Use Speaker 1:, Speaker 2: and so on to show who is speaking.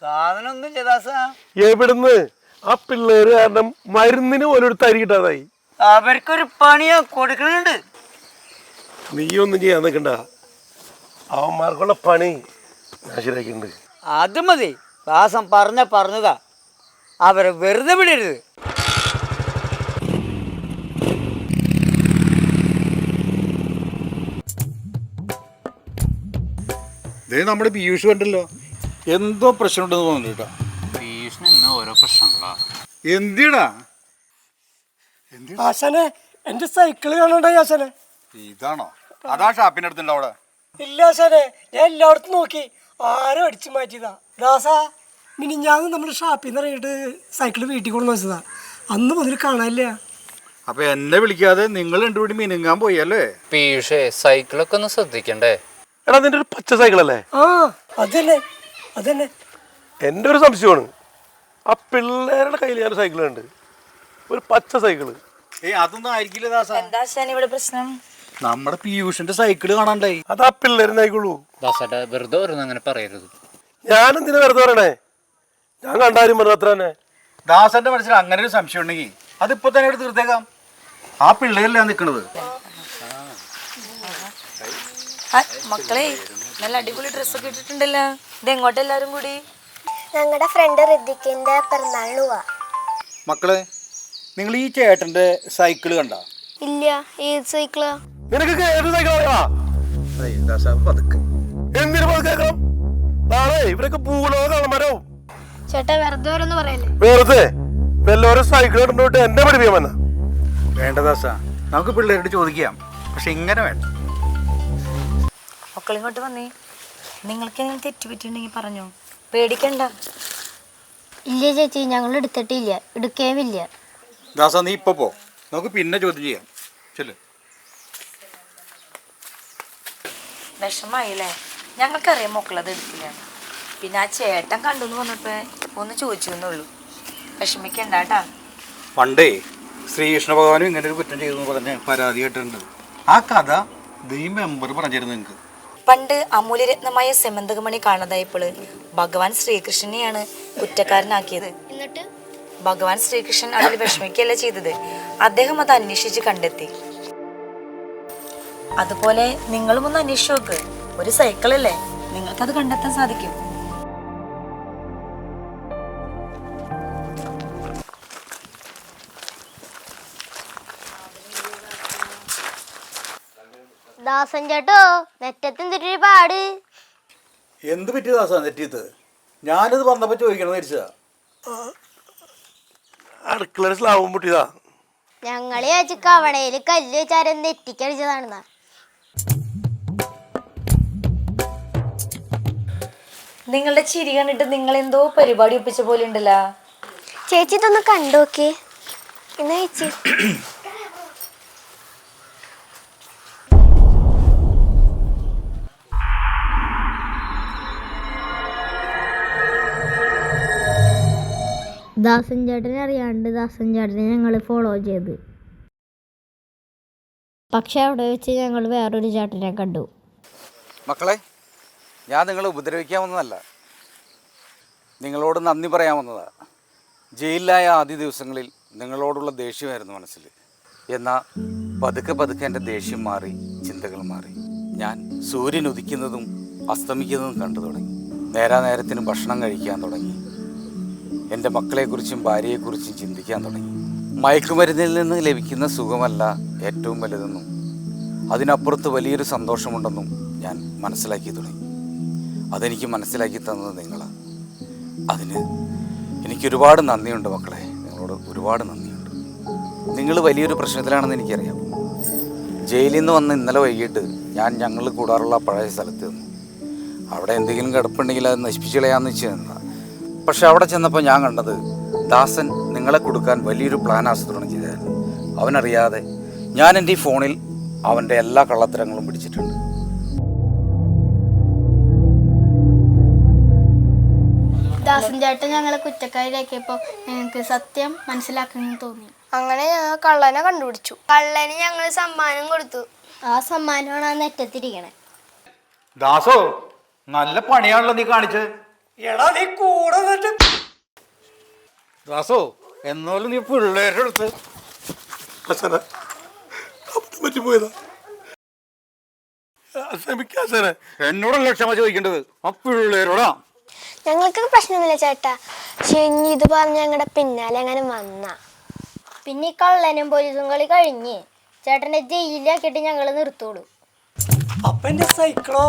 Speaker 1: സാധനം ഒന്നുമില്ല ദാസ.
Speaker 2: എവിടുന്ന്? ആ പിള്ളേര് കാരണം മരുന്നിന് പോലും ഒരു തരി കിട്ടാതായി.
Speaker 1: അവർക്കൊരു പണിയാ കൊടുക്കണുണ്ട്.
Speaker 2: നീ ഒന്നും ചെയ്യാൻ നിൽക്കണ്ട, അവന്മാർക്കുള്ള പണി ഞാൻ ശരിയാക്കിണ്ട്.
Speaker 1: അത് മതി. ദാസം പറഞ്ഞതാ, അവരെ വെറുതെ വിടരുത്.
Speaker 3: നമ്മുടെ പീയൂഷ് കണ്ടല്ലോ, എന്തോ പ്രശ്നമുണ്ടെന്ന് തോന്നുന്നു കേട്ടോ.
Speaker 4: പീയൂഷിന് ഇന്ന് ഓരോ പ്രശ്നങ്ങളാ.
Speaker 3: എന്തിടാ
Speaker 5: ആശാനെ, എന്റെ സൈക്കിള് കാണണ്ടായി ആശാനെ.
Speaker 3: ഇതാണോ? അതാ ഷാപ്പിന്റെ അടുത്തുണ്ട് അവിടെ.
Speaker 5: ഇല്ല ആശാനെ, ഞാൻ എല്ലായിടത്തും നോക്കി, ആരും അടിച്ചു മാറ്റിയതാ. ദാസാ, മിനിഞ്ഞാന്ന് നമ്മുടെ ഷാപ്പിൽ നിന്ന് ഇറങ്ങിയിട്ട് സൈക്കിള് വീട്ടിൽ കൊണ്ടു വെച്ചതാ. അന്ന് മുതൽ കാണാനില്ല.
Speaker 3: അപ്പൊ എന്നെ വിളിക്കാതെ നിങ്ങൾ രണ്ടുകൂടി മിനുങ്ങാൻ പോയി അല്ലേ?
Speaker 4: പീയൂഷേ, സൈക്കിളൊക്കെ ഒന്ന് ശ്രദ്ധിക്കണ്ടേ?
Speaker 2: എടാ, നിന്റെ ഒരു പച്ച സൈക്കിളല്ലേ?
Speaker 5: ആ, അതന്നെ അതന്നെ.
Speaker 2: എൻ്റെ ഒരു സംശയമാണ്, ആ പിള്ളേരുടെ കയ്യിൽ ഞാൻ സൈക്കിൾ ഉണ്ട്, ഒരു പച്ച സൈക്കിള്.
Speaker 3: അതൊന്നും ആയിരിക്കില്ല ദാസ.
Speaker 6: എന്താ ഇവിടെ പ്രശ്നം?
Speaker 3: നമ്മുടെ പീയൂഷിന്റെ സൈക്കിള് കാണാണ്ടായി.
Speaker 2: അത് ആ പിള്ളേരുന്ന് ആയിക്കോളൂ.
Speaker 4: ദാസേട്ടാ, വെറുതെ ഓരോന്നും അങ്ങനെ പറയരുത്.
Speaker 2: ഞാൻ എന്തിനാ വെറുതെ പറയണേ? ഞാൻ കണ്ടാലും പറഞ്ഞു അത്ര തന്നെ.
Speaker 3: ദാസന്റെ മനസ്സിൽ അങ്ങനെ ഒരു സംശയം ഉണ്ടെങ്കിൽ അതിപ്പോ തന്നെ എടുത്ത് തീർത്തേക്കാം. ആ പിള്ളേരല്ലേ നിക്കണത്.
Speaker 6: മക്കളെ, നല്ല അടിപൊളി ഡ്രസ്സൊക്കെ ഇട്ടിട്ടുണ്ടല്ലോ. ഇത് എങ്ങോട്ട് എല്ലാരും കൂടി?
Speaker 7: ഞങ്ങളുടെ ഫ്രണ്ട് ഋതിക്കിന്റെ പിറന്നാളിന് പോവാ.
Speaker 3: മക്കളെ, നിങ്ങൾ ഈ ചേട്ടന്റെ സൈക്കിള് കണ്ട?
Speaker 7: ഇല്ല, ഏത് സൈക്കിളാ?
Speaker 2: നിനക്ക് ഏത് സൈക്കിളാ? എന്തിനു കേൾക്കണം? നാളെ ഇവരൊക്കെ പൂലോക കളമരവും.
Speaker 7: ചേട്ടാ, വെറുതെ ഓരോന്ന് പറയല്ലേ.
Speaker 2: വെറുതെ വല്ലവരും സൈക്കിൾ ഇടുന്നോട്ട് എന്നെ പഠിപ്പിക്കാൻ വന്ന?
Speaker 3: വേണ്ട ദാസ, നമുക്ക് പിള്ളേരോട് ചോദിക്കാം. പക്ഷെ ഇങ്ങനെ വേണ്ട.
Speaker 6: മക്കളിങ്ങോട്ട് വന്നേ. നിങ്ങൾക്ക് എന്തെങ്കിലും തെറ്റുപറ്റിട്ടുണ്ടെങ്കിൽ പറഞ്ഞോ, പേടിക്കണ്ട.
Speaker 7: ഇല്ല ചേച്ചി, ഞങ്ങൾ എടുത്തിട്ടില്ല, എടുക്കേമില്ല.
Speaker 3: ദാസ, നീ ഇപ്പൊ പോ, നമുക്ക് പിന്നെ ചോദ്യം ചെയ്യാം. ചെല്ല്.
Speaker 6: വിഷമായില്ലേ? ഞങ്ങൾക്കറിയാം മക്കളത് എടുക്കില്ല. പിന്നെ ആ ചേട്ടൻ കണ്ടെന്ന് പറഞ്ഞപ്പോ ഒന്ന് ചോദിച്ചു എന്നുള്ളൂ. വിഷമിക്കണ്ട കേട്ടാ.
Speaker 3: പണ്ടേ ശ്രീകൃഷ്ണ ഭഗവാനും ഇങ്ങനെ ഒരു കുറ്റം ചെയ്തു പറഞ്ഞ് പരാതി കേട്ടിട്ടുണ്ട്. ആ കഥ ഈ മെമ്പർ പറഞ്ഞിരുന്നു നിങ്ങൾക്ക്.
Speaker 6: പണ്ട് അമൂല്യരത്നമായ സെമന്തകമണി കാണാതായപ്പോൾ ഭഗവാൻ ശ്രീകൃഷ്ണനെയാണ് കുറ്റക്കാരനാക്കിയത്.
Speaker 7: എന്നിട്ട്
Speaker 6: ഭഗവാൻ ശ്രീകൃഷ്ണൻ അതിൽ വിഷമിക്കുകയല്ല ചെയ്തത്, അദ്ദേഹം അത് അന്വേഷിച്ച് കണ്ടെത്തി. അതുപോലെ നിങ്ങളും ഒന്ന് അന്വേഷിച്ചു നോക്ക്. ഒരു സൈക്കിളല്ലേ, നിങ്ങൾക്കത് കണ്ടെത്താൻ സാധിക്കും.
Speaker 7: ദാസൻ ചേട്ടോ, നെറ്റത്തെന്തൊരു പാട്.
Speaker 3: എന്ത് പറ്റിയ ദാസ തെറ്റിയത്? ഞാനിത് വന്നപ്പോ ചോദിക്കണം തിരിച്ചാ.
Speaker 2: അടുക്കള സ്ലാവും പൊട്ടിയതാ.
Speaker 7: ഞങ്ങള് ചേച്ചി കവണയില് കല്ല് വെച്ചാരം നെറ്റിക്കടിച്ചതാണെന്നാ.
Speaker 6: നിങ്ങളുടെ ചിരി കണ്ടിട്ട് നിങ്ങൾ എന്തോ പരിപാടി ഒപ്പിച്ച പോലെ ഉണ്ടല്ലോ.
Speaker 7: ചേച്ചി ഇതൊന്ന് കണ്ടോക്കേ. എന്നാ ചേച്ചി? ദാസൻ ചേട്ടനെ അറിയാണ്ട് ദാസൻ ചേട്ടനെ ഞങ്ങൾ ഫോളോ ചെയ്ത്. പക്ഷെ അവിടെ വെച്ച് ഞങ്ങൾ വേറൊരു ചേട്ടനെ കണ്ടു.
Speaker 8: മക്കളെ, ഞാൻ നിങ്ങളെ ഉപദ്രവിക്കാമെന്നതല്ല, നിങ്ങളോട് നന്ദി പറയാമെന്നതാണ്. ജയിലിലായ ആദ്യ ദിവസങ്ങളിൽ നിങ്ങളോടുള്ള ദേഷ്യമായിരുന്നു മനസ്സിൽ. എന്നാൽ പതുക്കെ പതുക്കെ എൻ്റെ ദേഷ്യം മാറി, ചിന്തകൾ മാറി. ഞാൻ സൂര്യൻ ഉദിക്കുന്നതും അസ്തമിക്കുന്നതും കണ്ടു തുടങ്ങി. നേരത്തിന് ഭക്ഷണം കഴിക്കാൻ തുടങ്ങി. എൻ്റെ മക്കളെക്കുറിച്ചും ഭാര്യയെക്കുറിച്ചും ചിന്തിക്കാൻ തുടങ്ങി. മയക്കുമരുന്നിൽ നിന്ന് ലഭിക്കുന്ന സുഖമല്ല ഏറ്റവും വലുതെന്നും അതിനപ്പുറത്ത് വലിയൊരു സന്തോഷമുണ്ടെന്നും ഞാൻ മനസ്സിലാക്കി തുടങ്ങി. അതെനിക്ക് മനസ്സിലാക്കി തന്നത് നിങ്ങളാണ്. അതിന് എനിക്കൊരുപാട് നന്ദിയുണ്ട് മക്കളെ, നിങ്ങളോട് ഒരുപാട് നന്ദിയുണ്ട്. നിങ്ങൾ വലിയൊരു പ്രശ്നത്തിലാണെന്ന് എനിക്കറിയാം. ജയിലിൽ നിന്ന് വന്ന് ഇന്നലെ വൈകിട്ട് ഞങ്ങൾ കൂടാറുള്ള പഴയ സ്ഥലത്ത് നിന്നു. അവിടെ എന്തെങ്കിലും കിടപ്പുണ്ടെങ്കിൽ അത് നശിപ്പിച്ച് കളയാമെന്ന് വെച്ച് നിന്നതാണ്. പക്ഷെ അവിടെ ചെന്നപ്പോൾ ഞാൻ കണ്ടത് ദാസൻ നിങ്ങളെ കൊടുക്കാൻ വലിയൊരു പ്ലാൻ ആസൂത്രണം ചെയ്തായിരുന്നു. അവനറിയാതെ ഞാൻ എൻ്റെ ഈ ഫോണിൽ അവൻ്റെ എല്ലാ കള്ളത്തരങ്ങളും പിടിച്ചിട്ടുണ്ട്.
Speaker 7: ദാസൻ ചേട്ടൻ ഞങ്ങളെ കുറ്റക്കാരിയാക്കിയപ്പോൾ ഞങ്ങൾക്ക് സത്യം മനസ്സിലാക്കണമെന്ന് തോന്നി.
Speaker 9: അങ്ങനെ ഞങ്ങൾ കള്ളനെ കണ്ടുപിടിച്ചു. കള്ളന് ഞങ്ങൾ സമ്മാനം കൊടുത്തു.
Speaker 7: ആ സമ്മാനമാണ് ആ നെറ്റത്തിരിക്കണേ.
Speaker 3: ദാസോ, നല്ല പണിയാണല്ലോ നീ കാണിച്ചത്.
Speaker 5: എടാ നീ കൂടെ നിന്നിട്ട്
Speaker 3: ദാസോ എന്നാലും നീ പിള്ളേരുടെ അടുത്ത്
Speaker 2: ഹസന അബദ്ധം പറ്റിപ്പോയതാ. ക്ഷമിക്കാം ഹസനെ.
Speaker 3: എന്നോടല്ല ക്ഷമ ചോദിക്കേണ്ടത് ആ പിള്ളേരോടാ.
Speaker 9: ഞങ്ങൾക്ക് പ്രശ്നമൊന്നുമില്ല ചേട്ടാ. ശനി ഇത് പറഞ്ഞ് ഞങ്ങളുടെ പിന്നാലെ അങ്ങനെ വന്ന
Speaker 7: പിന്നെ ഈ കള്ളനും പോലീസും കളി കഴിഞ്ഞ് ചേട്ടനെ ജയിലിലാക്കിയിട്ട് ഞങ്ങൾ നിർത്തുള്ളൂ.
Speaker 5: അപ്പൊ എന്റെ സൈക്കിളോ